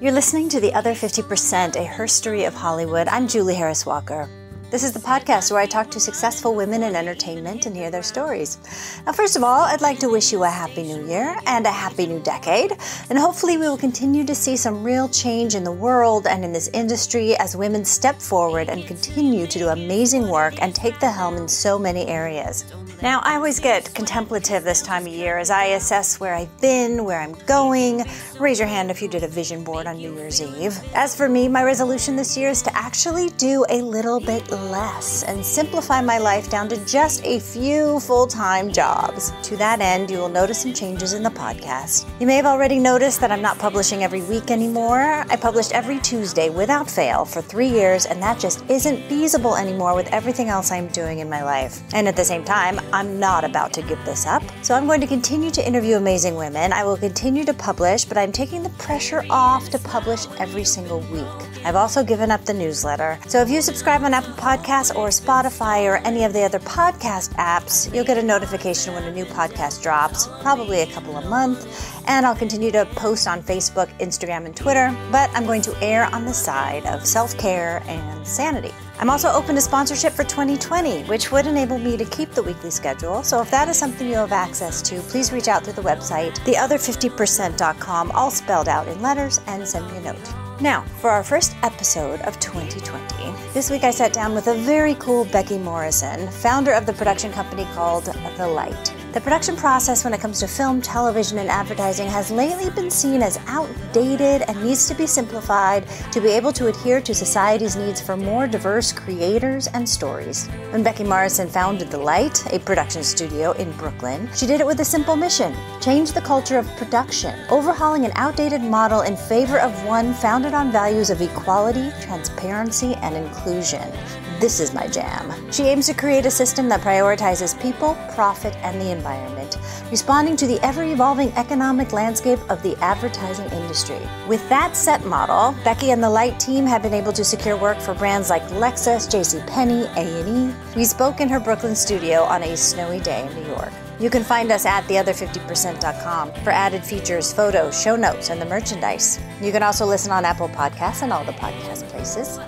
You're listening to The Other 50%, a herstory of Hollywood. I'm Julie Harris Walker. This is the podcast where I talk to successful women in entertainment and hear their stories. Now, first of all, I'd like to wish you a happy new year and a happy new decade. And hopefully we will continue to see some real change in the world and in this industry as women step forward and continue to do amazing work and take the helm in so many areas. Now, I always get contemplative this time of year as I assess where I've been, where I'm going. Raise your hand if you did a vision board on New Year's Eve. As for me, my resolution this year is to actually do a little bit less and simplify my life down to just a few full-time jobs. To that end, you will notice some changes in the podcast. You may have already noticed that I'm not publishing every week anymore. I published every Tuesday without fail for 3 years, and that just isn't feasible anymore with everything else I'm doing in my life. And at the same time, I'm not about to give this up. So I'm going to continue to interview amazing women. I will continue to publish, but I'm taking the pressure off to publish every single week. I've also given up the newsletter. So if you subscribe on Apple Podcasts or Spotify or any of the other podcast apps, you'll get a notification when a new podcast drops, probably a couple a month. And I'll continue to post on Facebook, Instagram, and Twitter, but I'm going to err on the side of self-care and sanity. I'm also open to sponsorship for 2020, which would enable me to keep the weekly schedule. So if that is something you have access to, please reach out through the website, theother50%.com, all spelled out in letters, and send me a note. Now, for our first episode of 2020, this week I sat down with a very cool Becky Morrison, founder of the production company called The Light. The production process when it comes to film, television, and advertising has lately been seen as outdated and needs to be simplified to be able to adhere to society's needs for more diverse creators and stories. When Becky Morrison founded The Light, a production studio in Brooklyn, she did it with a simple mission: change the culture of production, overhauling an outdated model in favor of one founded on values of equality, transparency, and inclusion. This is my jam. She aims to create a system that prioritizes people, profit, and the environment, responding to the ever-evolving economic landscape of the advertising industry. With that set model, Becky and the Light team have been able to secure work for brands like Lexus, JCPenney, A&amp. We spoke in her Brooklyn studio on a snowy day in New York. You can find us at theother50%.com for added features, photos, show notes, and the merchandise. You can also listen on Apple Podcasts and all the podcast places.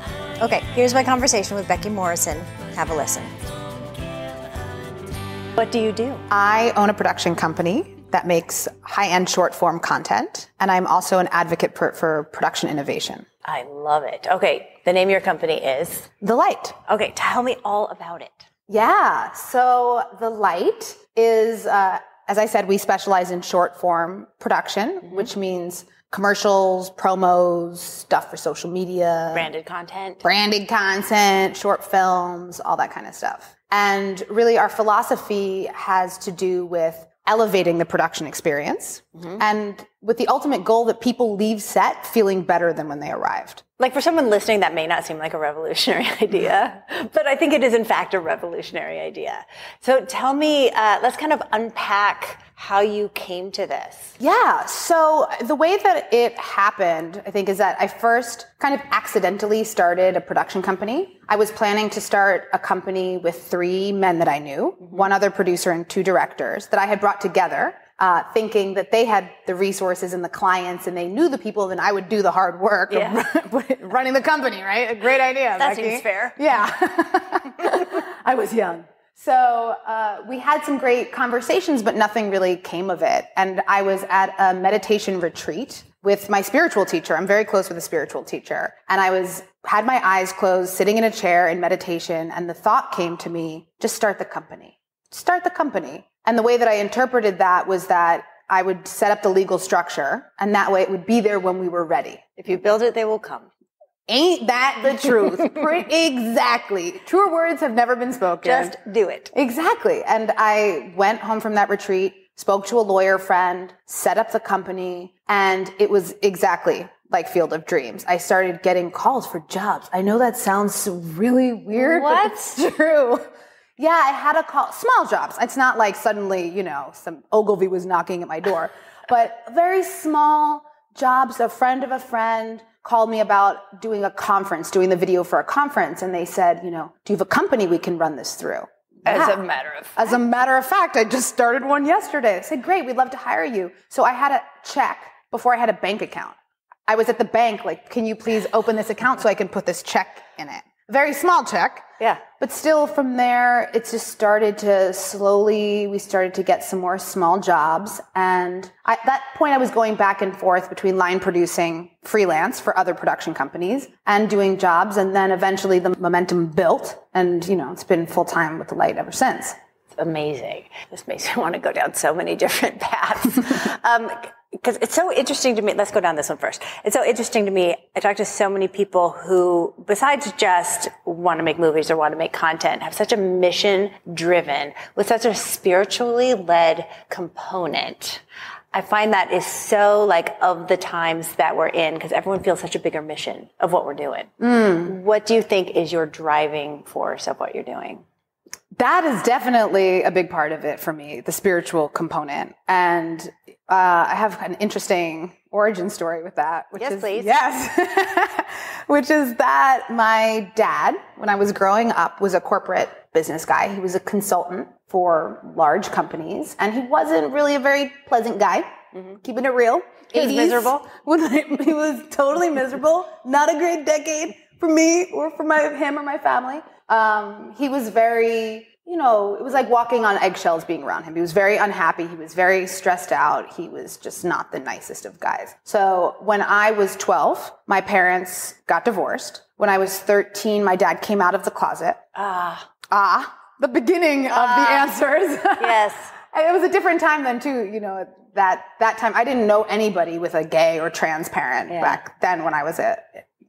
Okay, here's my conversation with Becky Morrison. Have a listen. What do you do? I own a production company that makes high-end short-form content, and I'm also an advocate for production innovation. I love it. Okay, the name of your company is? The Light. Okay, tell me all about it. Yeah, so The Light is, as I said, we specialize in short-form production, which means commercials, promos, stuff for social media. Branded content, short films, all that kind of stuff. And really our philosophy has to do with elevating the production experience and with the ultimate goal that people leave set feeling better than when they arrived. Like for someone listening, that may not seem like a revolutionary idea, but I think it is in fact a revolutionary idea. So tell me, let's kind of unpack how you came to this. Yeah, so the way that it happened, I think, is that I first kind of accidentally started a production company. I was planning to start a company with 3 men that I knew, 1 other producer and 2 directors that I had brought together, thinking that they had the resources and the clients and they knew the people, then I would do the hard work of running the company, right? A great idea, That Becky. seems fair. Yeah. I was young. So we had some great conversations, but nothing really came of it. And I was at a meditation retreat with my spiritual teacher. I'm very close with a spiritual teacher. And I had my eyes closed, sitting in a chair in meditation, and the thought came to me, just start the company. Start the company. And the way that I interpreted that was that I would set up the legal structure, and that way it would be there when we were ready. If you build it, they will come. Ain't that the truth? Exactly. Truer words have never been spoken. Just do it. Exactly. And I went home from that retreat, spoke to a lawyer friend, set up the company, and it was exactly like Field of Dreams. I started getting calls for jobs. I know that sounds really weird, but it's true. Yeah, I had a call, small jobs. It's not like suddenly, some Ogilvy was knocking at my door, but very small jobs. A friend of a friend called me about doing a conference, doing the video for a conference. And they said, do you have a company we can run this through? As a matter of fact. As a matter of fact, I just started one yesterday. I said, great, we'd love to hire you. So I had a check before I had a bank account. I was at the bank, like, can you please open this account so I can put this check in it? Very small check. Yeah. But still from there, it just started to we started to get some more small jobs. And at that point, I was going back and forth between line producing freelance for other production companies and doing jobs. And then eventually the momentum built. And, it's been full time with The Light ever since. It's amazing. This makes me want to go down so many different paths. Because it's so interesting to me. Let's go down this one first. It's so interesting to me. I talk to so many people who, besides just want to make movies or want to make content, have such a mission driven with such a spiritually led component. I find that is so of the times that we're in, because everyone feels such a bigger mission of what we're doing. What do you think is your driving force of what you're doing? That is definitely a big part of it for me, the spiritual component. And I have an interesting origin story with that. Please. Yes. Which is that my dad, when I was growing up, was a corporate business guy. He was a consultant for large companies, and he wasn't really a very pleasant guy, keeping it real. He was miserable? He was totally miserable. Not a great decade for me or for him or my family. He was very, it was like walking on eggshells being around him. He was very unhappy. He was very stressed out. He was just not the nicest of guys. So when I was 12, my parents got divorced. When I was 13, my dad came out of the closet. The beginning of the answers. Yes. It was a different time then too, that time I didn't know anybody with a gay or trans parent back then when I was at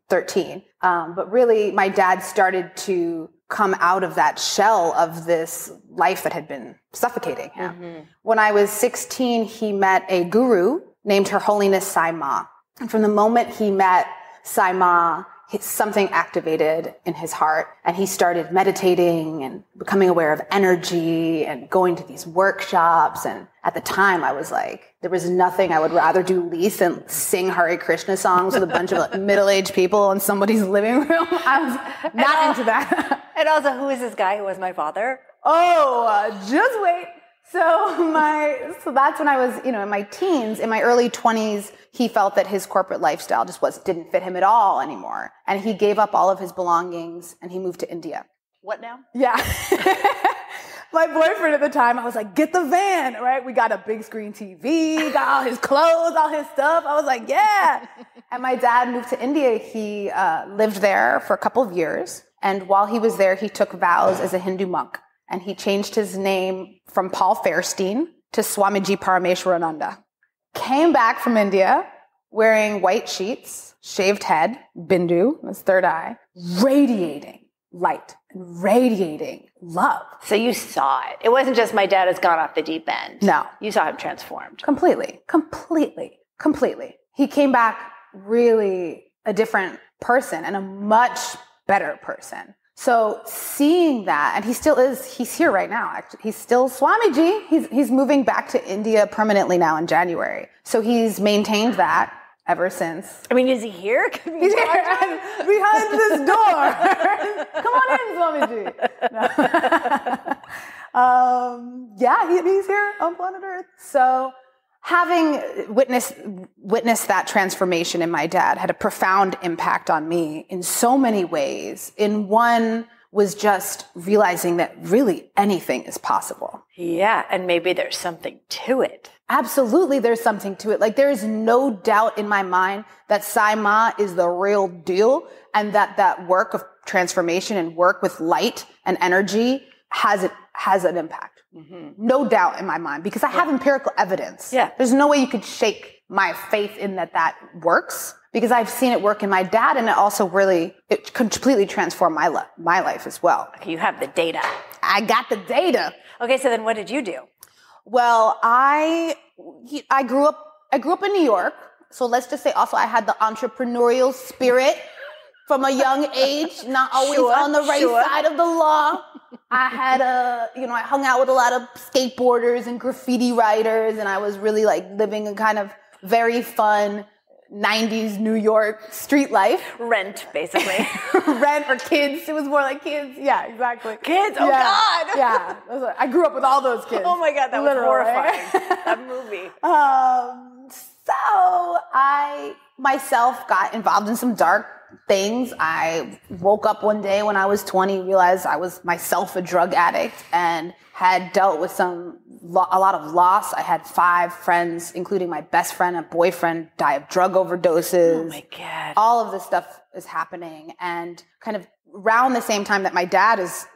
13. But really, my dad started to come out of that shell of this life that had been suffocating him. When I was 16, he met a guru named Her Holiness Sai Ma. And from the moment he met Sai Ma, something activated in his heart, and he started meditating and becoming aware of energy and going to these workshops. And at the time, I was like, there was nothing I would rather do least than sing Hare Krishna songs with a bunch of middle-aged people in somebody's living room. I was not into that. And also, who is this guy who was my father? Just wait. So that's when I was, in my teens, in my early 20s, he felt that his corporate lifestyle just didn't fit him at all anymore. And he gave up all of his belongings and he moved to India. What now? Yeah. My boyfriend at the time, I was like, get the van, right? We got a big screen TV, got all his clothes, all his stuff. I was like, yeah. And my dad moved to India. He lived there for a couple of years. And while he was there, he took vows as a Hindu monk. And he changed his name from Paul Fairstein to Swamiji Parameshwarananda. Came back from India wearing white sheets, shaved head, bindu, his third eye, radiating light and radiating love. So you saw it. It wasn't just my dad has gone off the deep end. No. You saw him transformed. Completely. He came back really a different person and a much better person. So seeing that, and he still is, he's here right now, actually. He's still Swamiji. He's moving back to India permanently now in January. So he's maintained that ever since. I mean, is he here? He's here behind this door. Come on in, Swamiji. No. He's here on planet Earth. So having witnessed that transformation in my dad had a profound impact on me in so many ways. In one was just realizing that really anything is possible. Yeah, and maybe there's something to it. Absolutely, there's something to it. Like, there is no doubt in my mind that Sai Ma is the real deal, and that work of transformation and work with light and energy has an impact. Mm-hmm. No doubt in my mind, because I have empirical evidence. Yeah. There's no way you could shake my faith in that works, because I've seen it work in my dad, and it completely transformed my life as well. Okay, you have the data. I got the data. Okay, so then what did you do? Well, I grew up in New York, so let's just say also I had the entrepreneurial spirit from a young age, not always on the right side of the law. I had I hung out with a lot of skateboarders and graffiti writers, and I was really living a kind of very fun 90s New York street life. Rent, basically. Rent for kids. It was more like kids. Yeah, exactly. Kids? Oh, God. Yeah. I grew up with all those kids. Oh, my God. That was horrifying. That movie. So I myself got involved in some dark things. I woke up one day when I was 20, realized I was myself a drug addict and had dealt with a lot of loss. I had 5 friends, including my best friend and boyfriend, die of drug overdoses. Oh my God. All of this stuff is happening. And kind of around the same time that my dad is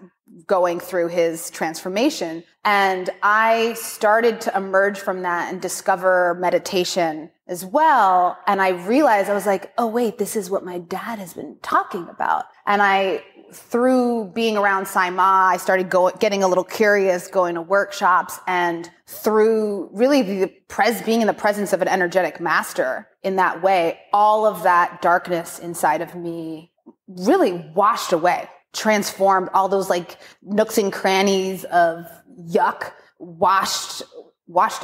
going through his transformation. And I started to emerge from that and discover meditation as well. And I realized, I was like, oh wait, this is what my dad has been talking about. And through being around Saima, I started getting a little curious, going to workshops, and through really being in the presence of an energetic master in that way, all of that darkness inside of me really washed away, transformed. All those like nooks and crannies of yuck washed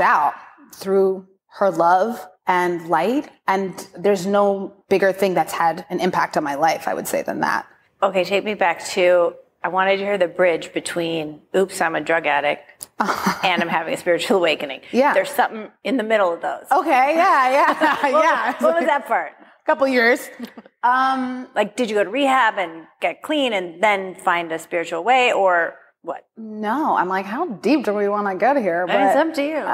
out through her love and light. And there's no bigger thing that's had an impact on my life, I would say, than that. Okay, take me back to, I wanted to hear the bridge between, oops, I'm a drug addict, and I'm having a spiritual awakening. Yeah. There's something in the middle of those. Okay, yeah. What was that part? Couple years. Like, did you go to rehab and get clean and then find a spiritual way, or what? No, I'm like, how deep do we want to go here? But it's up to you.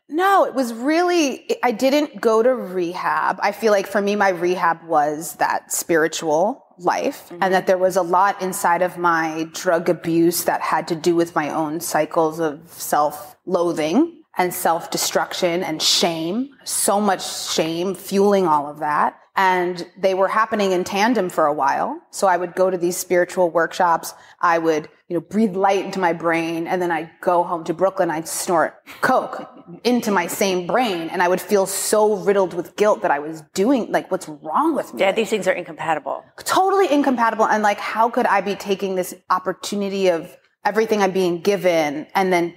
No, it was really, I didn't go to rehab. I feel like for me, my rehab was that spiritual life, and that there was a lot inside of my drug abuse that had to do with my own cycles of self-loathing and self-destruction and shame. So much shame fueling all of that. And they were happening in tandem for a while. So I would go to these spiritual workshops. I would, breathe light into my brain. And then I'd go home to Brooklyn. I'd snort coke into my same brain. And I would feel so riddled with guilt that I was doing, like, what's wrong with me? Yeah, these things are incompatible. Totally incompatible. And like, how could I be taking this opportunity of everything I'm being given and then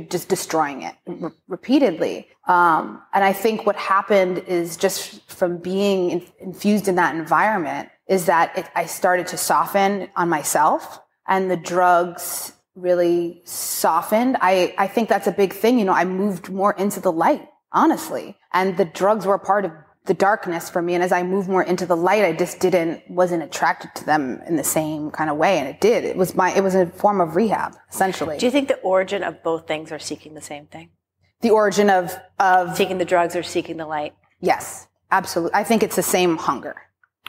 just destroying it repeatedly? And I think what happened is, just from being infused in that environment, is that I started to soften on myself, and the drugs really softened. I think that's a big thing. I moved more into the light, honestly, and the drugs were a part of the darkness for me. And as I moved more into the light, I just wasn't attracted to them in the same kind of way. And it was a form of rehab, essentially. Do you think the origin of both things are seeking the same thing? The origin of seeking the drugs or seeking the light? Yes, absolutely. I think it's the same hunger.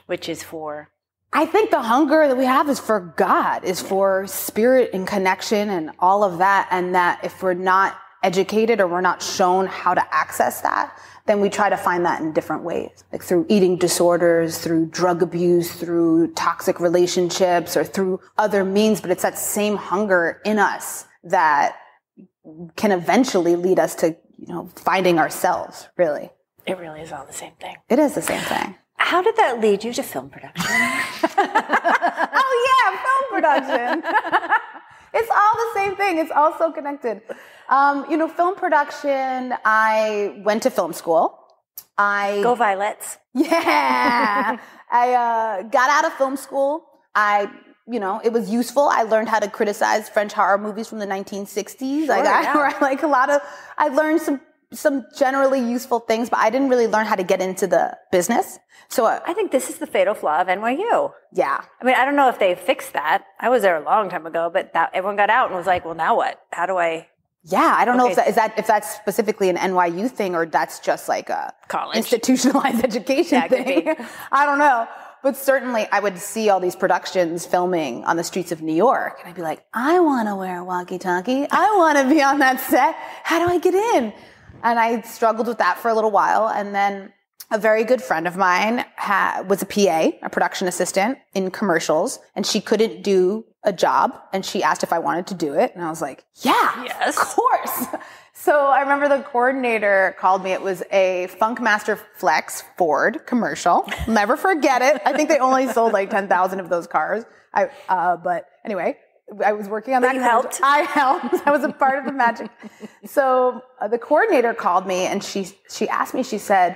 Which is for? I think the hunger that we have is for God, is for spirit and connection and all of that. And that if we're not educated or we're not shown how to access that, then we try to find that in different ways, like through eating disorders, through drug abuse, through toxic relationships, or through other means. But it's that same hunger in us that can eventually lead us to, finding ourselves, really. It really is all the same thing. It is the same thing. How did that lead you to film production? Oh yeah, film production. It's all the same thing. It's all so connected. Film production, I went to film school. Go Violets. Yeah. I got out of film school. It was useful. I learned how to criticize French horror movies from the 1960s. Sure, I learned some generally useful things, but I didn't really learn how to get into the business. So I think this is the fatal flaw of NYU. Yeah. I mean, I don't know if they fixed that. I was there a long time ago, but everyone got out and was like, well, now what? How do I? Yeah, I don't know if that's specifically an NYU thing, or that's just like a college institutionalized education thing. I don't know. But certainly I would see all these productions filming on the streets of New York, and I'd be like, I want to wear a walkie-talkie. I want to be on that set. How do I get in? And I struggled with that for a little while. And then a very good friend of mine was a PA, a production assistant in commercials, and she couldn't do a job. And she asked if I wanted to do it. And I was like, yeah, yes, of course. So I remember the coordinator called me. It was a Funkmaster Flex Ford commercial. Never forget it. I think they only sold like 10,000 of those cars. But anyway, I was working on that. You helped? I helped. I was a part of the magic. So the coordinator called me, and she asked me, she said,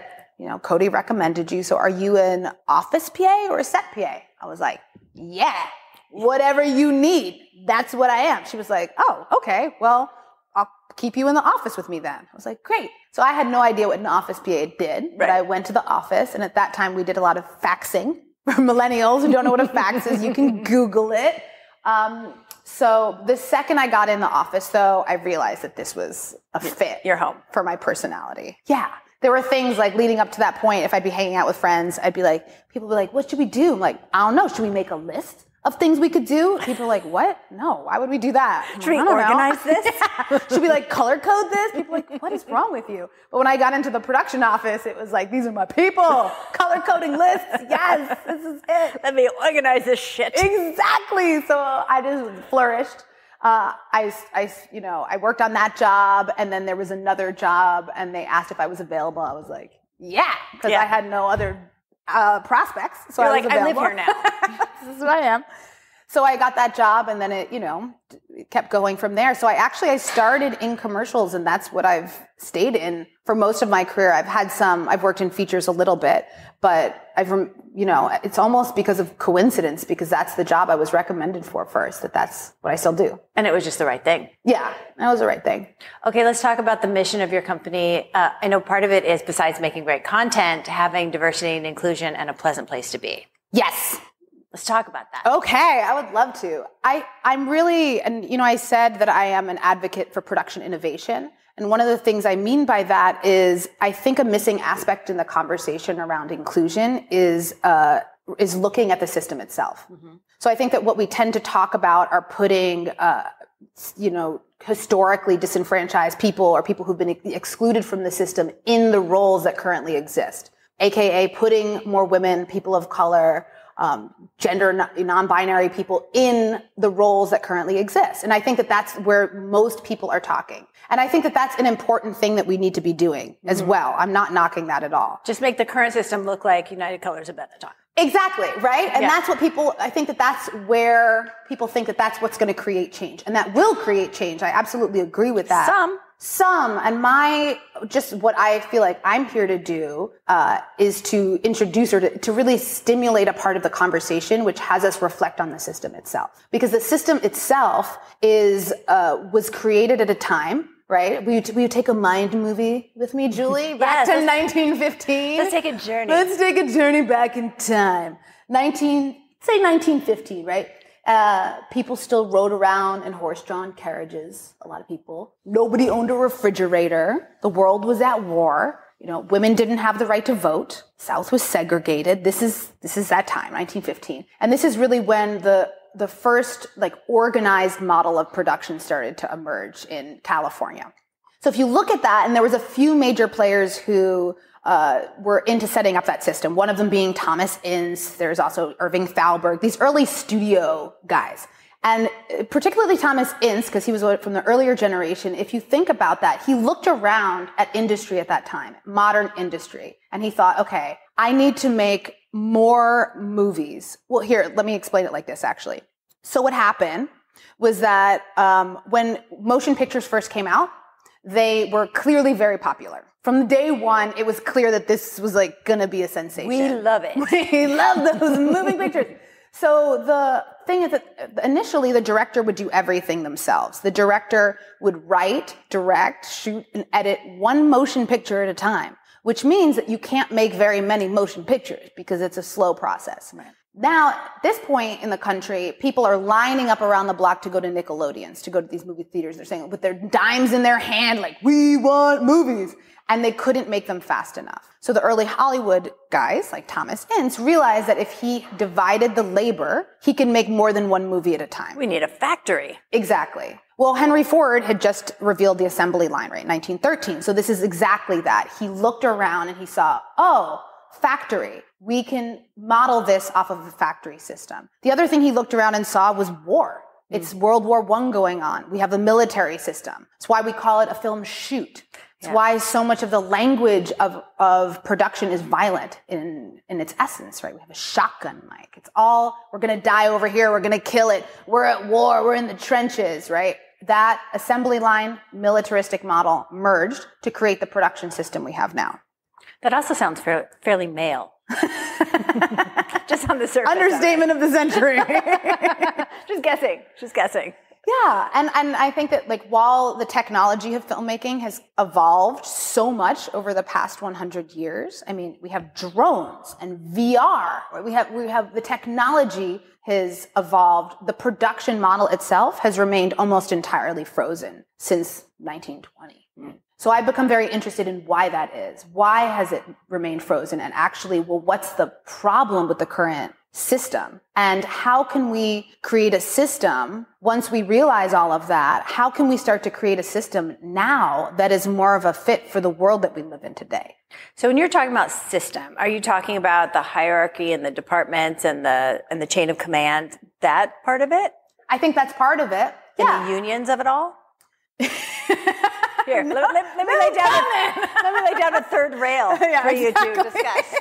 Cody recommended you. So are you an office PA or a set PA? I was like, yeah, whatever you need. That's what I am. She was like, oh, okay, well, I'll keep you in the office with me then. I was like, great. So I had no idea what an office PA did, but I went to the office, and at that time we did a lot of faxing. For millennials who don't know what a fax is, you can Google it. So the second I got in the office, though, I realized that this was a fit. Your home. For my personality. Yeah. There were things like leading up to that point, if I'd be hanging out with friends, I'd be like, people would be like, what should we do? I'm like, I don't know. Should we make a list of things we could do? People are like, what? No, why would we do that? Should we organize this? Yeah. Should we like color code this? People are like, what is wrong with you? But when I got into the production office, it was like, these are my people. Color coding lists. Yes, this is it. Let me organize this shit. Exactly. So I just flourished. I worked on that job, and then there was another job, and they asked if I was available. I was like, yeah, because I had no other prospects. So you're I was available. I live here now. This is who I am. So I got that job, and then it kept going from there. So I started in commercials, and that's what I've stayed in for most of my career. I've worked in features a little bit, but it's almost because of coincidence, because that's the job I was recommended for first, that's what I still do. And it was just the right thing. Yeah, that was the right thing. Okay, let's talk about the mission of your company. I know part of it is, besides making great content, having diversity and inclusion and a pleasant place to be. Yes. Let's talk about that. Okay, I would love to. I'm really, I said that I am an advocate for production innovation. And one of the things I mean by that is I think a missing aspect in the conversation around inclusion is looking at the system itself. Mm-hmm. So I think that what we tend to talk about are putting, historically disenfranchised people or people who've been excluded from the system in the roles that currently exist, AKA putting more women, people of color, gender non-binary people in the roles that currently exist. And I think that that's where most people are talking. And I think that that's an important thing that we need to be doing as well. I'm not knocking that at all. Just make the current system look like United Colors of Benetton. Exactly, right? And that's what I think that that's where people think that that's what's going to create change. And that will create change. I absolutely agree with that. Some. And what I feel like I'm here to do is to introduce or to really stimulate a part of the conversation which has us reflect on the system itself. Because the system itself was created at a time, right? Will you take a mind movie with me, Julie? Back to 1915? Let's take a journey. Let's take a journey back in time. 1915, right? People still rode around in horse-drawn carriages, a lot of people. Nobody owned a refrigerator. The world was at war. Women didn't have the right to vote. South was segregated. This is that time, 1915. And this is really when the first organized model of production started to emerge in California. So if you look at that, and there was a few major players who were into setting up that system, one of them being Thomas Ince. There's also Irving Thalberg, these early studio guys. And particularly Thomas Ince, because he was from the earlier generation, if you think about that, he looked around at industry at that time, modern industry, and he thought, okay, I need to make more movies. Well, here, let me explain it like this, actually. So what happened was that when motion pictures first came out, they were clearly very popular. From day one, it was clear that this was going to be a sensation. We love it. We love those moving pictures. So the thing is that initially the director would do everything themselves. The director would write, direct, shoot, and edit one motion picture at a time, which means that you can't make very many motion pictures because it's a slow process. Right. Now, at this point in the country, people are lining up around the block to go to Nickelodeons, to go to these movie theaters. They're saying with their dimes in their hand, we want movies. And they couldn't make them fast enough. So the early Hollywood guys, like Thomas Ince, realized that if he divided the labor, he could make more than one movie at a time. We need a factory. Exactly. Well, Henry Ford had just revealed the assembly line, right, 1913. So this is exactly that. He looked around and he saw, factory. We can model this off of a factory system. The other thing he looked around and saw was war. It's World War I going on. We have a military system. That's why we call it a film shoot. It's why so much of the language of production is violent in its essence, right? We have a shotgun mic. It's all, we're going to die over here. We're going to kill it. We're at war. We're in the trenches, right? That assembly line militaristic model merged to create the production system we have now. That also sounds fairly male. Just on the surface. Understatement of the century. Just guessing. Yeah. And I think that like while the technology of filmmaking has evolved so much over the past 100 years, I mean, we have drones and VR, we have the technology has evolved. The production model itself has remained almost entirely frozen since 1920. So I've become very interested in why that is. Why has it remained frozen? And actually, well, what's the problem with the current system? And how can we create a system, once we realize all of that, how can we start to create a system now that is more of a fit for the world that we live in today? So when you're talking about system, are you talking about the hierarchy and the departments and the chain of command, that part of it? I think that's part of it. And the unions of it all? Here, let me lay down a third rail for you to discuss.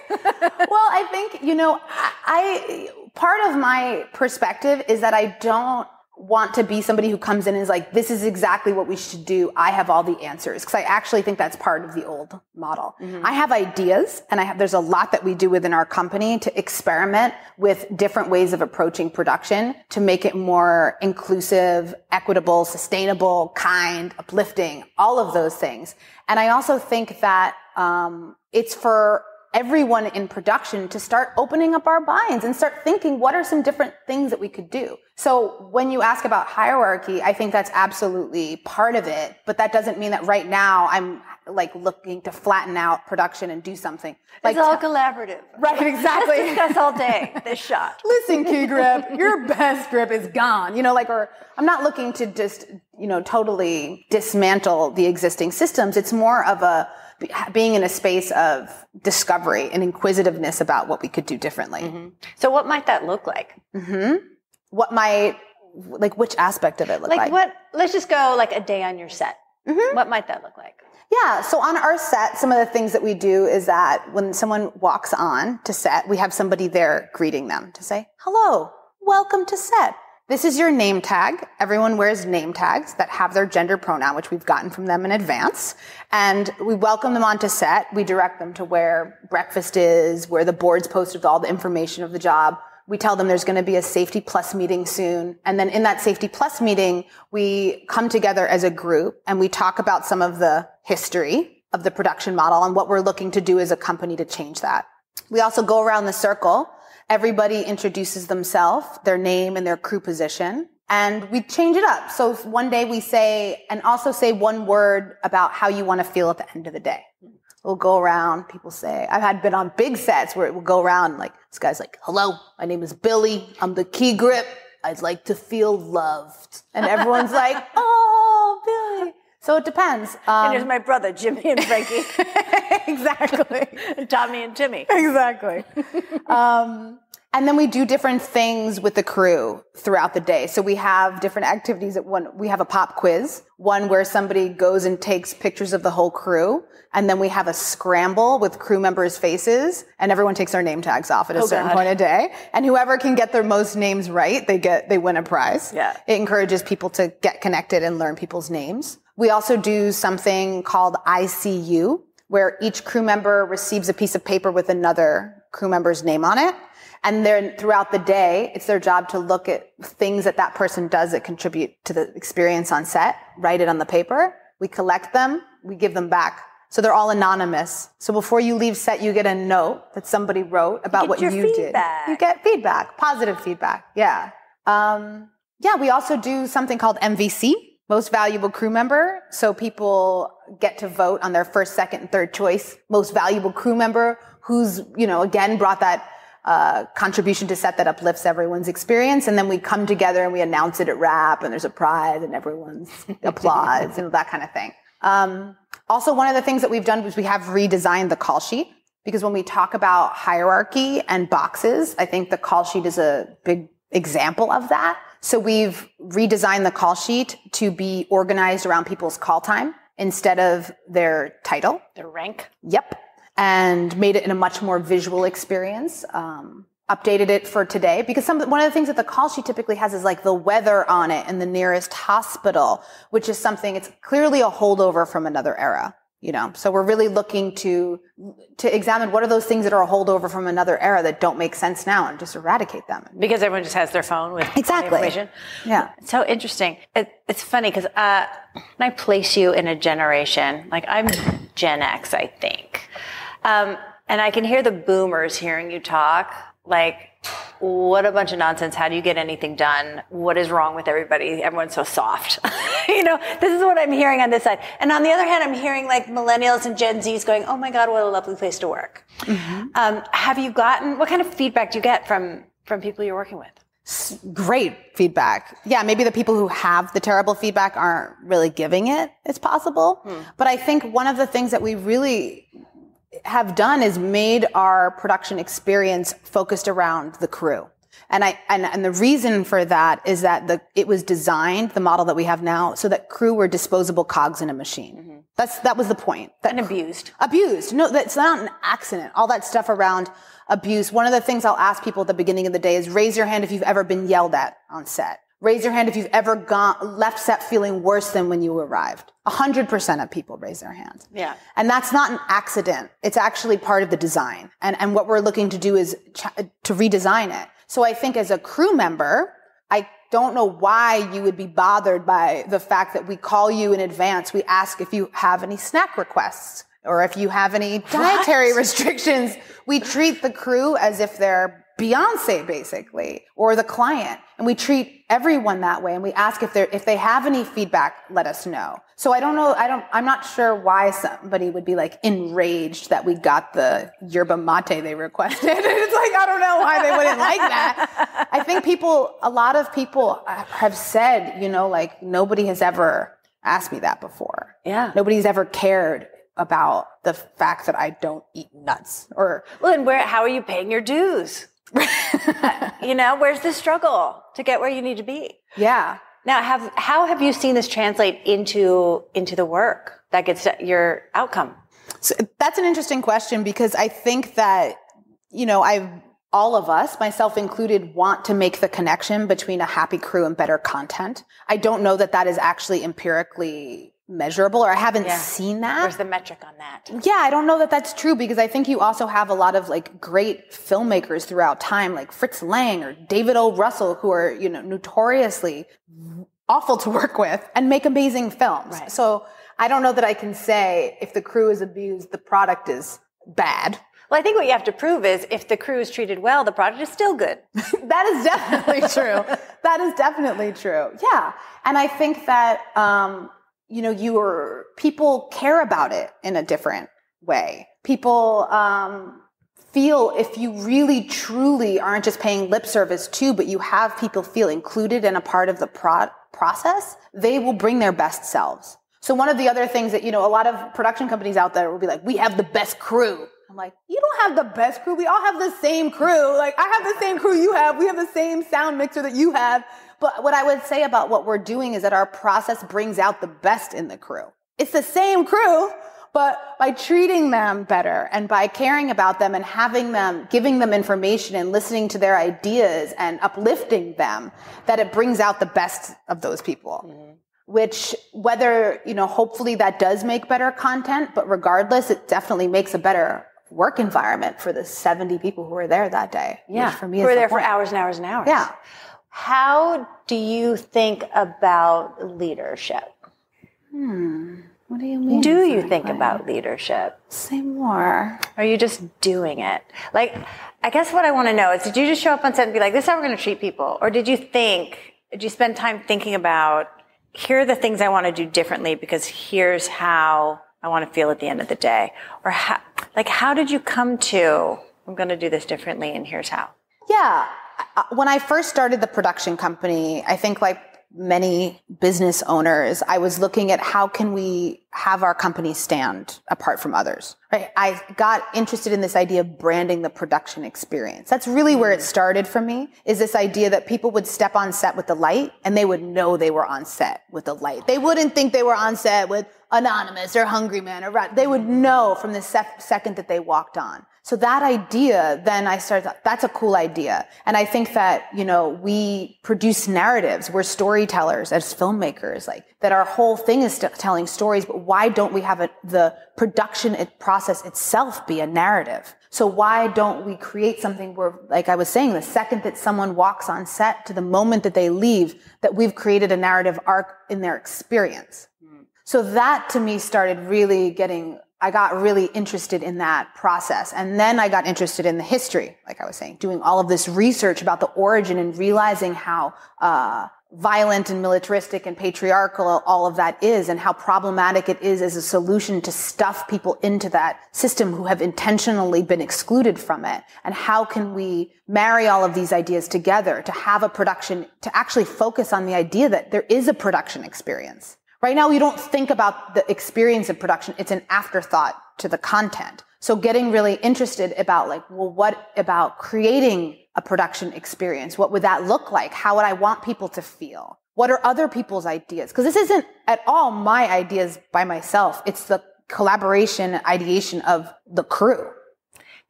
Well, I think, I part of my perspective is that I don't want to be somebody who comes in and is like, this is exactly what we should do. I have all the answers. Because I actually think that's part of the old model. Mm-hmm. I have ideas, and there's a lot that we do within our company to experiment with different ways of approaching production to make it more inclusive, equitable, sustainable, kind, uplifting, all of those things. And I also think that it's for everyone in production to start opening up our minds and start thinking, what are some different things that we could do? So when you ask about hierarchy, I think that's absolutely part of it, but that doesn't mean that right now I'm like looking to flatten out production and do something. Like, it's all collaborative. Right, exactly. Let's discuss all day this shot. Listen, key grip, your best grip is gone. Or I'm not looking to just, totally dismantle the existing systems. It's more of being in a space of discovery and inquisitiveness about what we could do differently. Mm-hmm. So what might that look like? Mm-hmm. Which aspect of it look like? Let's just go like a day on your set. Mm-hmm. What might that look like? Yeah. So on our set, some of the things that we do is that when someone walks on to set, we have somebody there greeting them to say, hello, welcome to set. This is your name tag. Everyone wears name tags that have their gender pronoun, which we've gotten from them in advance. And we welcome them onto set. We direct them to where breakfast is, where the board's posted with all the information of the job. We tell them there's going to be a Safety Plus meeting soon. And then in that Safety Plus meeting, we come together as a group and we talk about some of the history of the production model and what we're looking to do as a company to change that. We also go around the circle. Everybody introduces themselves, their name and their crew position, and we change it up. So one day we say one word about how you want to feel at the end of the day. We'll go around, people say, I've been on big sets where it will go around like, this guy's like, hello, my name is Billy. I'm the key grip. I'd like to feel loved. And everyone's like, oh, Billy. So it depends. And here's my brother, Jimmy and Frankie. Exactly. And Tommy and Timmy. Exactly. And then we do different things with the crew throughout the day. So we have different activities. We have a pop quiz, one where somebody goes and takes pictures of the whole crew. And then we have a scramble with crew members' faces, and everyone takes their name tags off at a certain point of day. And whoever can get their most names right, they win a prize. Yeah. It encourages people to get connected and learn people's names. We also do something called ICU, where each crew member receives a piece of paper with another crew member's name on it. And then throughout the day, it's their job to look at things that person does that contribute to the experience on set, write it on the paper. We collect them, we give them back. So they're all anonymous. So before you leave set, you get a note that somebody wrote about what you did. You get feedback, positive feedback. Yeah. We also do something called MVC, Most Valuable Crew Member. So people get to vote on their first, second, and third choice most valuable crew member who's, again, brought that contribution to set that uplifts everyone's experience. And then we come together and we announce it at wrap, and there's a prize and everyone's applauds and that kind of thing. Also, one of the things that we've done was we have redesigned the call sheet, because when we talk about hierarchy and boxes, I think the call sheet is a big example of that. So we've redesigned the call sheet to be organized around people's call time instead of their title. Their rank. Yep. And made it in a much more visual experience. Updated it for today, because one of the things that the call sheet typically has is like the weather on it and the nearest hospital, which is something, it's clearly a holdover from another era. So we're really looking to examine what are those things that are a holdover from another era that don't make sense now and just eradicate them. Because everyone just has their phone with information. Yeah. It's so interesting. It's funny because when I place you in a generation, like I'm Gen X, I think. And I can hear the boomers hearing you talk, like, what a bunch of nonsense. How do you get anything done? What is wrong with everybody? Everyone's so soft. This is what I'm hearing on this side. And on the other hand, I'm hearing like millennials and Gen Zs going, oh my God, what a lovely place to work. Mm-hmm. Have you gotten, what kind of feedback do you get from people you're working with? Great feedback. Yeah, maybe the people who have the terrible feedback aren't really giving it. It's possible. But I think one of the things that we really have done is made our production experience focused around the crew. And the reason for that is that it was designed, the model that we have now, so that crew were disposable cogs in a machine. Mm-hmm. That was the point. And abused. Abused. No, that's not an accident. All that stuff around abuse. One of the things I'll ask people at the beginning of the day is raise your hand if you've ever been yelled at on set. Raise your hand if you've ever left set feeling worse than when you arrived. 100% of people raise their hands. Yeah. And that's not an accident. It's actually part of the design. And what we're looking to do is to redesign it. So I think as a crew member, I don't know why you would be bothered by the fact that we call you in advance. We ask if you have any snack requests or if you have any dietary restrictions. We treat the crew as if they're Beyonce, basically, or the client. And we treat everyone that way. And we ask if they have any feedback, let us know. So I don't know. I'm not sure why somebody would be like enraged that we got the yerba mate they requested. It's like, I don't know why they wouldn't like that. I think a lot of people have said, like nobody has ever asked me that before. Yeah. Nobody's ever cared about the fact that I don't eat nuts and how are you paying your dues? Where's the struggle to get where you need to be? Yeah. Now, how have you seen this translate into the work that gets your outcome? So that's an interesting question because I think that, all of us, myself included, want to make the connection between a happy crew and better content. I don't know that is actually empirically measurable, or I haven't seen that. Where's the metric on that? Yeah, I don't know that that's true because I think you also have a lot of like great filmmakers throughout time, like Fritz Lang or David O. Russell, who are, notoriously awful to work with and make amazing films. Right. So I don't know that I can say if the crew is abused, the product is bad. Well, I think what you have to prove is if the crew is treated well, the product is still good. That is definitely true. That is definitely true. Yeah. And I think that, people care about it in a different way. People feel if you really truly aren't just paying lip service to, but you have people feel included and a part of the process, they will bring their best selves. So one of the other things that, a lot of production companies out there will be like, we have the best crew. I'm like, you don't have the best crew. We all have the same crew. Like, I have the same crew you have. We have the same sound mixer that you have. But what I would say about what we're doing is that our process brings out the best in the crew. It's the same crew, but by treating them better and by caring about them and giving them information and listening to their ideas and uplifting them, that it brings out the best of those people. Mm-hmm. Which, whether, hopefully that does make better content, but regardless, it definitely makes a better work environment for the 70 people who were there that day. Yeah. Which for me who is were there point. for hours and hours and hours. Yeah. How do you think about leadership? What do you mean? Do you think about leadership? Say more. Or are you just doing it? Like, I guess what I want to know is, did you just show up on set and be like, this is how we're going to treat people? Or did you spend time thinking about, here are the things I want to do differently because here's how I want to feel at the end of the day? Or how did you come to, I'm going to do this differently and here's how? Yeah. When I first started the production company, I think like many business owners, I was looking at how can we have our company stand apart from others, right? I got interested in this idea of branding the production experience. That's really where it started for me, is this idea that people would step on set with the light and they would know they were on set with the light. They wouldn't think they were on set with Anonymous or Hungry Man or Rat. They would know from the second that they walked on. So that idea, then I started, that's a cool idea. And I think that, we produce narratives. We're storytellers as filmmakers, like that our whole thing is telling stories, but why don't we have the production process itself be a narrative? So why don't we create something where, like I was saying, the second that someone walks on set to the moment that they leave, that we've created a narrative arc in their experience. So that to me started really I got really interested in that process. And then I got interested in the history, like I was saying, doing all of this research about the origin and realizing how violent and militaristic and patriarchal all of that is, and how problematic it is as a solution to stuff people into that system who have intentionally been excluded from it. And how can we marry all of these ideas together to have a production, to actually focus on the idea that there is a production experience. Right now, we don't think about the experience of production. It's an afterthought to the content. So getting really interested about what about creating a production experience? What would that look like? How would I want people to feel? What are other people's ideas? Because this isn't at all my ideas by myself. It's the collaboration and ideation of the crew.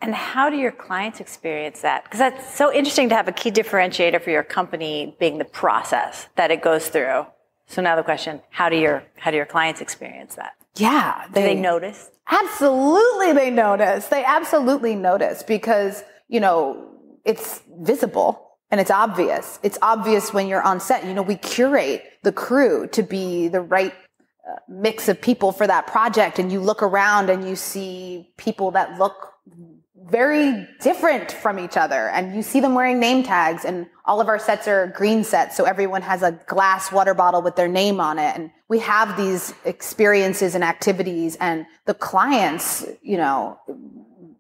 And how do your clients experience that? Because that's so interesting to have a key differentiator for your company being the process that it goes through. So now the question, how do your clients experience that? Yeah. Do they notice? Absolutely they notice. They absolutely notice because, it's visible and it's obvious. It's obvious when you're on set. We curate the crew to be the right mix of people for that project. And you look around and you see people that look very different from each other. And you see them wearing name tags, and all of our sets are green sets. So everyone has a glass water bottle with their name on it. And we have these experiences and activities, and the clients,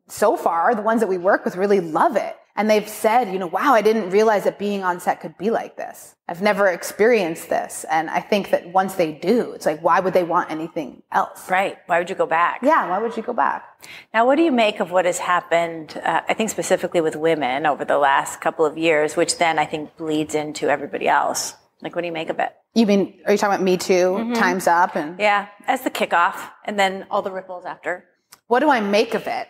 so far, the ones that we work with really love it. And they've said, wow, I didn't realize that being on set could be like this. I've never experienced this. And I think that once they do, it's like, why would they want anything else? Right. Why would you go back? Yeah. Why would you go back? Now, what do you make of what has happened, I think specifically with women over the last couple of years, which then I think bleeds into everybody else? Like, what do you make of it? You mean, are you talking about Me Too, Time's Up? Yeah, as the kickoff, and then all the ripples after. What do I make of it?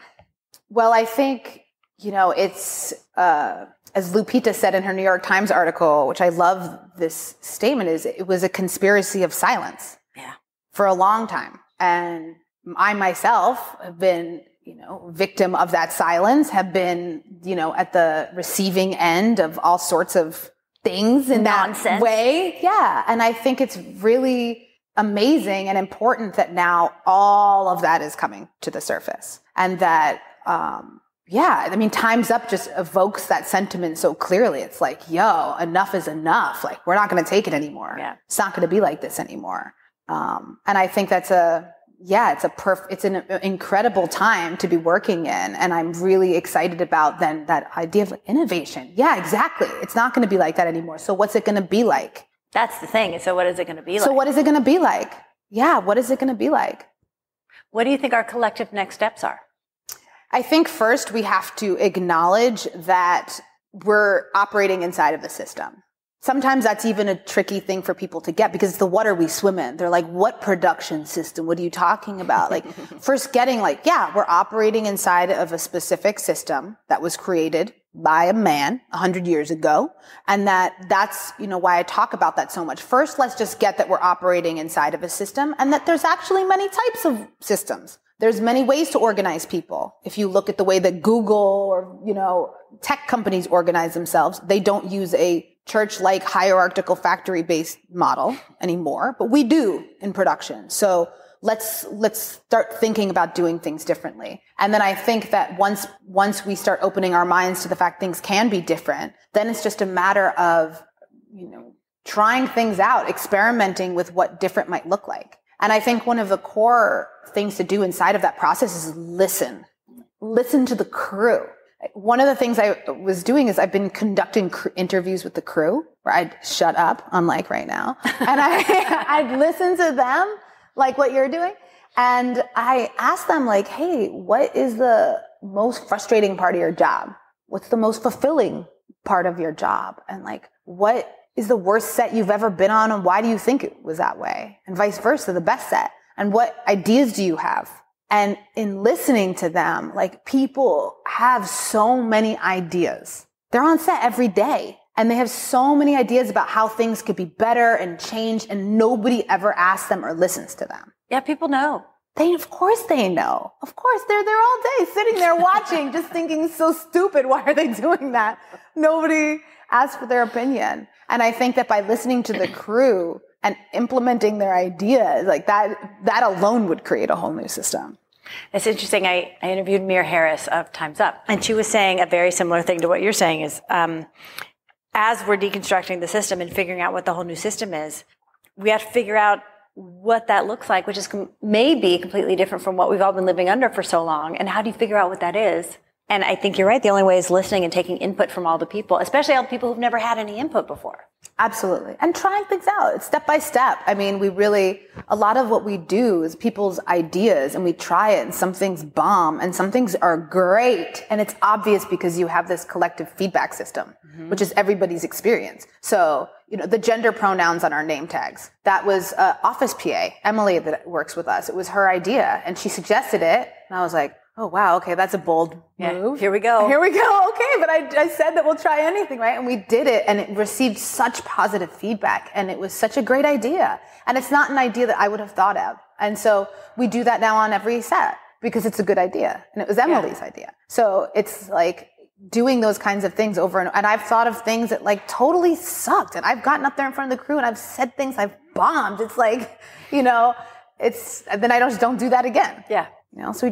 Well, I think, it's, as Lupita said in her New York Times article, which I love this statement, is it was a conspiracy of silence. Yeah. For a long time. And I myself have been, victim of that silence, have been, at the receiving end of all sorts of things in Nonsense. That way. Yeah. And I think it's really amazing and important that now all of that is coming to the surface, and that, Time's Up just evokes that sentiment so clearly. It's like, yo, enough is enough. Like, we're not going to take it anymore. Yeah. It's not going to be like this anymore. And I think that's it's an incredible time to be working in. And I'm really excited about then that idea of innovation. Yeah, exactly. It's not going to be like that anymore. So what's it going to be like? That's the thing. So what is it going to be like? So what is it going to be like? Yeah. What is it going to be like? What do you think our collective next steps are? I think first we have to acknowledge that we're operating inside of the system. Sometimes that's even a tricky thing for people to get because it's the water we swim in. They're like, what production system? What are you talking about? Like, first getting we're operating inside of a specific system that was created by a man 100 years ago. And that's, why I talk about that so much. First, let's just get that we're operating inside of a system and that there's actually many types of systems. There's many ways to organize people. If you look at the way that Google or, tech companies organize themselves, they don't use a church-like hierarchical factory-based model anymore, but we do in production. So let's start thinking about doing things differently. And then I think that once we start opening our minds to the fact things can be different, then it's just a matter of, trying things out, experimenting with what different might look like. And I think one of the core things to do inside of that process is listen to the crew. One of the things I was doing is I've been conducting interviews with the crew where I'd shut up, unlike right now. And I'd listen to them, like what you're doing. And I asked them hey, what is the most frustrating part of your job? What's the most fulfilling part of your job? And what is the worst set you've ever been on? And why do you think it was that way? And vice versa, the best set. And what ideas do you have? And in listening to them, people have so many ideas. They're on set every day. And they have so many ideas about how things could be better and changed, and nobody ever asks them or listens to them. Yeah, people know. Of course they know. Of course, they're there all day sitting there watching, just thinking, so stupid. Why are they doing that? Nobody asks for their opinion. And I think that by listening to the crew and implementing their ideas, like that alone would create a whole new system. It's interesting. I interviewed Mir Harris of Time's Up, and she was saying a very similar thing to what you're saying is, as we're deconstructing the system and figuring out what the whole new system is, we have to figure out what that looks like, which is maybe completely different from what we've all been living under for so long. And how do you figure out what that is? And I think you're right. The only way is listening and taking input from all the people, especially all the people who've never had any input before. Absolutely. And trying things out. It's step by step. I mean, a lot of what we do is people's ideas, and we try it, and some things bomb and some things are great. And it's obvious because you have this collective feedback system, which is everybody's experience. So, the gender pronouns on our name tags, that was office PA, Emily, that works with us. It was her idea, and she suggested it. And I was like, oh, wow, okay, that's a bold move. Here we go. Okay, but I said that we'll try anything, right? And we did it, and it received such positive feedback, and it was such a great idea. And it's not an idea that I would have thought of. And so we do that now on every set because it's a good idea. And it was Emily's idea. So it's like doing those kinds of things over and I've thought of things that like totally sucked. And I've gotten up there in front of the crew and I've said things I've bombed. It's like, then I just don't do that again. Yeah. So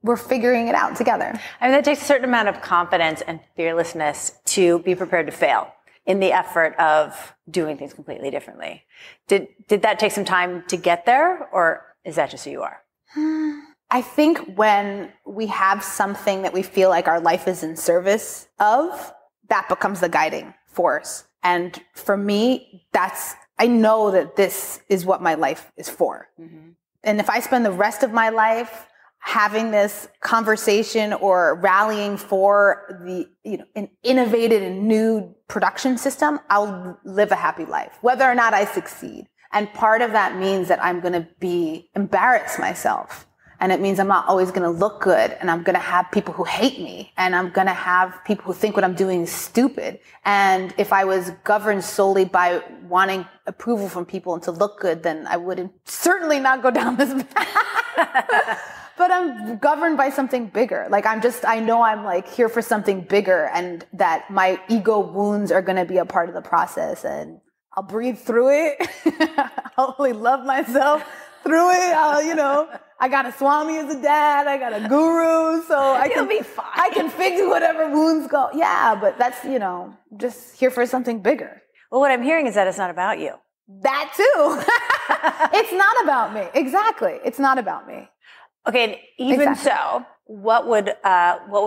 we're figuring it out together. I mean, that takes a certain amount of confidence and fearlessness to be prepared to fail in the effort of doing things completely differently. Did that take some time to get there, or is that just who you are? I think when we have something that we feel like our life is in service of, that becomes the guiding force. And for me, I know that this is what my life is for. Mm-hmm. And if I spend the rest of my life having this conversation or rallying for an innovative and new production system, I'll live a happy life, whether or not I succeed. And part of that means that I'm going to embarrass myself. And it means I'm not always going to look good, and I'm going to have people who hate me, and I'm going to have people who think what I'm doing is stupid. And if I was governed solely by wanting approval from people and to look good, then I would certainly not go down this path. But I'm governed by something bigger. Like I know I'm like here for something bigger, and that my ego wounds are going to be a part of the process, and I'll breathe through it. I'll only love myself through it. I got a Swami as a dad. I got a guru. So You'll be fine. I can fix whatever wounds go. Yeah, but that's, just here for something bigger. Well, what I'm hearing is that it's not about you. That too. It's not about me. Exactly. It's not about me. Okay. And even so, what would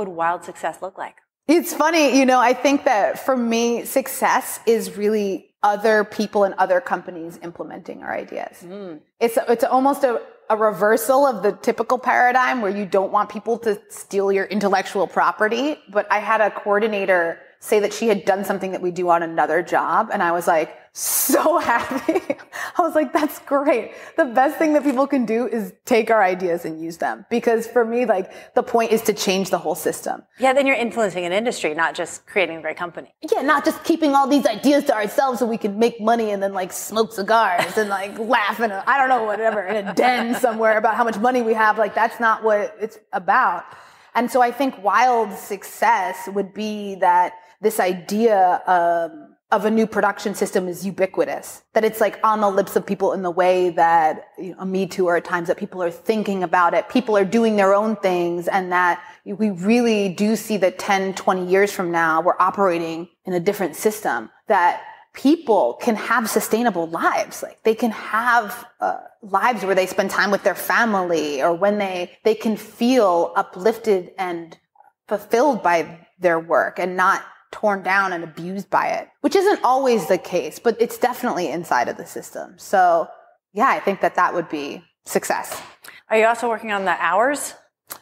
wild success look like? It's funny. I think that for me, success is really other people and other companies implementing our ideas. Mm. It's almost a reversal of the typical paradigm where you don't want people to steal your intellectual property. But I had a coordinator say that she had done something that we do on another job. And I was like, so happy. I was like, that's great. The best thing that people can do is take our ideas and use them. Because for me, like, the point is to change the whole system. Yeah, then you're influencing an industry, not just creating a great company. Yeah, not just keeping all these ideas to ourselves so we can make money and then like smoke cigars and like laugh in in a den somewhere about how much money we have. Like, that's not what it's about. And so I think wild success would be that this idea of a new production system is ubiquitous, that it's like on the lips of people in the way that Me Too, or at times that people are thinking about it, people are doing their own things, and that we really do see that 10, 20 years from now, we're operating in a different system, that people can have sustainable lives. Like they can have lives where they spend time with their family, or when they can feel uplifted and fulfilled by their work and not torn down and abused by it, which isn't always the case, but it's definitely inside of the system. So yeah, I think that would be success. Are you also working on the hours?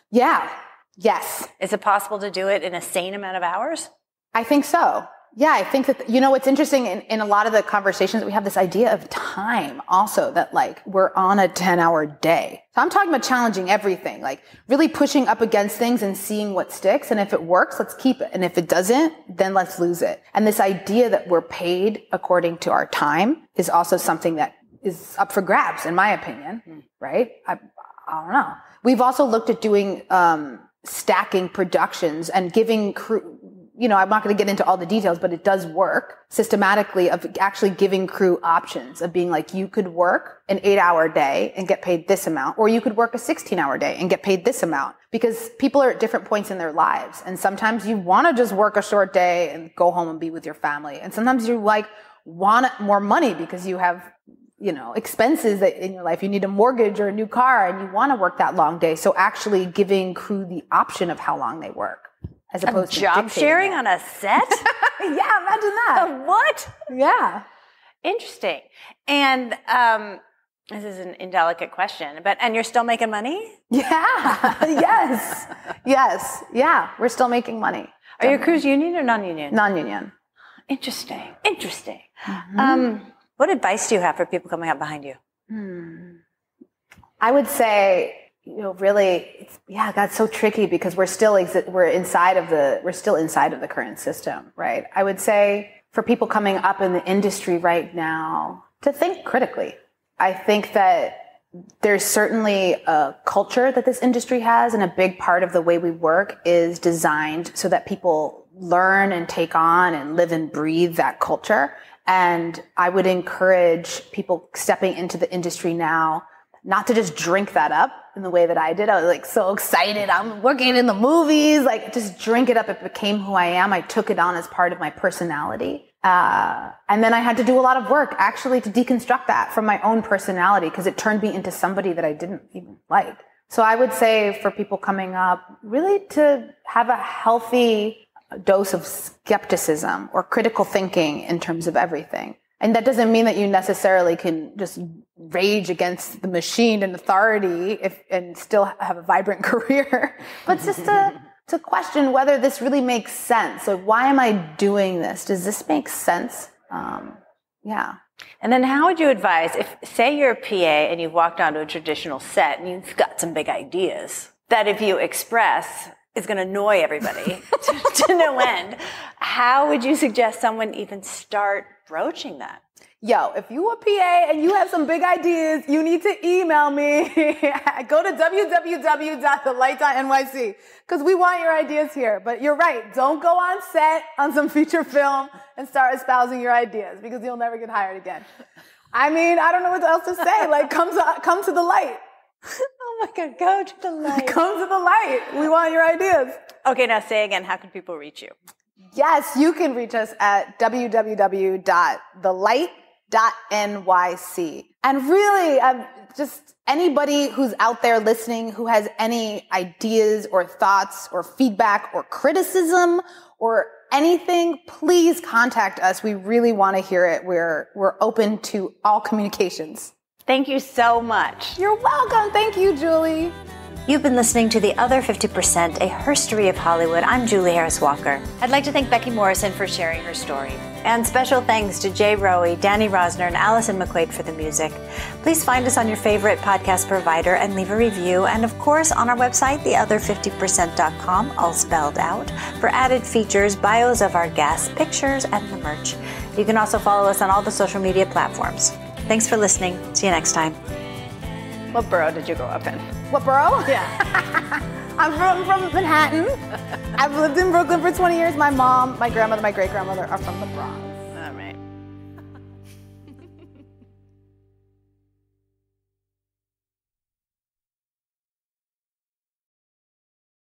Yeah. Yes. Is it possible to do it in a sane amount of hours? I think so. Yeah, I think that, what's interesting in a lot of the conversations, we have this idea of time also, that like we're on a 10-hour day. So I'm talking about challenging everything, like really pushing up against things and seeing what sticks. And if it works, let's keep it. And if it doesn't, then let's lose it. And this idea that we're paid according to our time is also something that is up for grabs, in my opinion, right? I don't know. We've also looked at doing stacking productions and giving crew, I'm not going to get into all the details, but it does work systematically, of actually giving crew options of being like, you could work an 8-hour day and get paid this amount, or you could work a 16-hour day and get paid this amount, because people are at different points in their lives. And sometimes you want to just work a short day and go home and be with your family. And sometimes you like want more money because you have, expenses that in your life, you need a mortgage or a new car and you want to work that long day. So actually giving crew the option of how long they work, as opposed to job sharing on a set? Yeah, imagine that. What? Yeah. Interesting. And this is an indelicate question, and you're still making money? Yeah. Yes. Yeah. We're still making money. Are your crews union or non-union? Non-union. Interesting. Mm-hmm. What advice do you have for people coming up behind you? I would say, really, that's so tricky because we're still inside of the current system, right? I would say for people coming up in the industry right now to think critically. I think that there's certainly a culture that this industry has, and a big part of the way we work is designed so that people learn and take on and live and breathe that culture. And I would encourage people stepping into the industry now not to just drink that up in the way that I did. I was like so excited. I'm working in the movies, like just drink it up. It became who I am. I took it on as part of my personality. And then I had to do a lot of work actually to deconstruct that from my own personality, because it turned me into somebody that I didn't even like. So I would say for people coming up, really to have a healthy dose of skepticism or critical thinking in terms of everything. And that doesn't mean that you necessarily can just rage against the machine and authority and still have a vibrant career, but just to question whether this really makes sense. So why am I doing this? Does this make sense? Yeah. And then how would you advise, if say you're a PA and you've walked onto a traditional set and you've got some big ideas that if you express is going to annoy everybody to no end, how would you suggest someone even start broaching that? Yo, if you a PA and you have some big ideas, you need to email me. Go to www.thelight.nyc because we want your ideas here. But you're right. Don't go on set on some feature film and start espousing your ideas because you'll never get hired again. I mean, I don't know what else to say. Like, come to the light. Oh my God, go to the light. Come to the light. We want your ideas. Okay, now say again, how can people reach you? Yes, you can reach us at www.thelight.nyc. And really, just anybody who's out there listening who has any ideas or thoughts or feedback or criticism or anything, please contact us. We really want to hear it. We're open to all communications. Thank you so much. You're welcome. Thank you, Julie. You've been listening to The Other 50%, a herstory of Hollywood. I'm Julie Harris Walker. I'd like to thank Becky Morrison for sharing her story. And special thanks to Jay Rowe, Danny Rosner, and Allison McQuaid for the music. Please find us on your favorite podcast provider and leave a review. And of course, on our website, theother50%.com, all spelled out, for added features, bios of our guests, pictures, and the merch. You can also follow us on all the social media platforms. Thanks for listening. See you next time. What borough did you grow up in? What borough? Yeah. I'm from Manhattan. I've lived in Brooklyn for 20 years. My mom, my grandmother, my great-grandmother are from the Bronx.